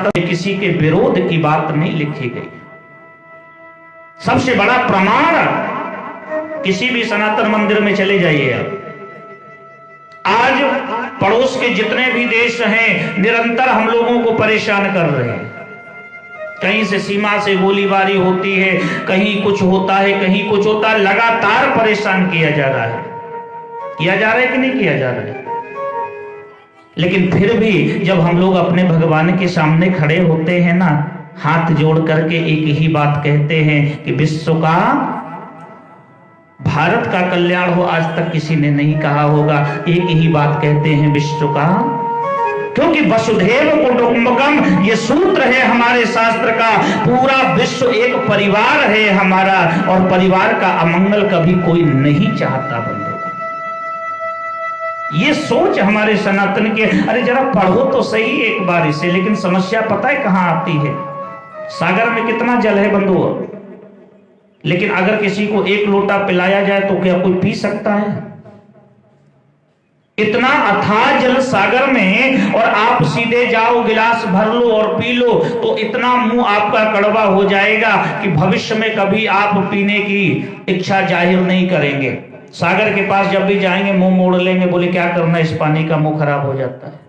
सनातन किसी के विरोध की बात नहीं लिखी गई। सबसे बड़ा प्रमाण, किसी भी सनातन मंदिर में चले जाइए आप, आज पड़ोस के जितने भी देश हैं निरंतर हम लोगों को परेशान कर रहे हैं। कहीं से सीमा से गोलीबारी होती है, कहीं कुछ होता है, कहीं कुछ होता है, लगातार परेशान किया जा रहा है। किया जा रहा है कि नहीं किया जा रहा है? लेकिन फिर भी जब हम लोग अपने भगवान के सामने खड़े होते हैं ना, हाथ जोड़ करके एक ही बात कहते हैं कि विश्व का, भारत का कल्याण हो। आज तक किसी ने नहीं कहा होगा, एक ही बात कहते हैं, विश्व का। क्योंकि वसुधैव कुटुंबकम ये सूत्र है हमारे शास्त्र का। पूरा विश्व एक परिवार है हमारा, और परिवार का अमंगल कभी कोई नहीं चाहता बंधु। ये सोच हमारे सनातन की। अरे जरा पढ़ो तो सही एक बार इसे। लेकिन समस्या पता है कहां आती है? सागर में कितना जल है बंधु, लेकिन अगर किसी को एक लोटा पिलाया जाए तो क्या कोई पी सकता है? इतना अथाह जल सागर में, और आप सीधे जाओ गिलास भर लो और पी लो तो इतना मुंह आपका कड़वा हो जाएगा कि भविष्य में कभी आप पीने की इच्छा जाहिर नहीं करेंगे। सागर के पास जब भी जाएंगे मुंह मोड़ लेंगे, बोले क्या करना, इस पानी का मुंह खराब हो जाता है।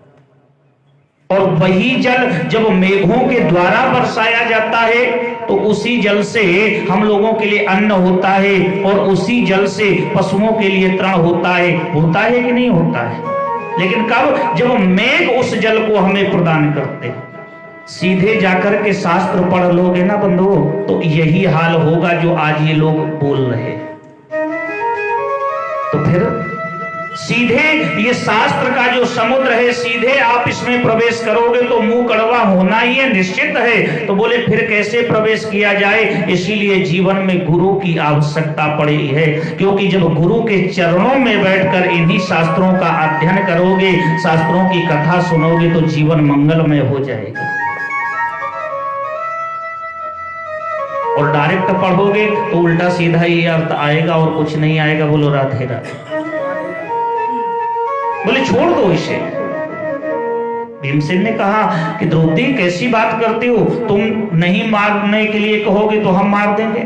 और वही जल जब मेघों के द्वारा बरसाया जाता है तो उसी जल से हम लोगों के लिए अन्न होता है, और उसी जल से पशुओं के लिए तृण होता है। होता है कि नहीं होता है? लेकिन कब? जब मेघ उस जल को हमें प्रदान करते हैं। सीधे जाकर के शास्त्र पढ़ लोगे ना बंधुओं, तो यही हाल होगा जो आज ये लोग बोल रहे हैं। तो फिर सीधे ये शास्त्र का जो समुद्र है, सीधे आप इसमें प्रवेश करोगे तो मुंह कड़वा होना ही है, निश्चित है। तो बोले फिर कैसे प्रवेश किया जाए? इसीलिए जीवन में गुरु की आवश्यकता पड़ी है। क्योंकि जब गुरु के चरणों में बैठकर इन्हीं शास्त्रों का अध्ययन करोगे, शास्त्रों की कथा सुनोगे, तो जीवन मंगलमय हो जाएगा। और डायरेक्ट पढ़ोगे तो उल्टा सीधा ही अर्थ आएगा और कुछ नहीं आएगा। बोलो राधे राधे। बोले छोड़ दो इसे। भीमसेन ने कहा कि द्रौपदी कैसी बात करती हो, तुम नहीं मारने के लिए कहोगे तो हम मार देंगे।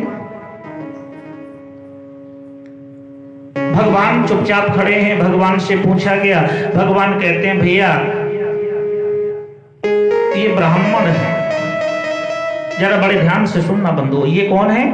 भगवान चुपचाप खड़े हैं। भगवान से पूछा गया, भगवान कहते हैं भैया ये ब्राह्मण है, जरा बड़े ध्यान से सुनना बंधु। ये कौन है?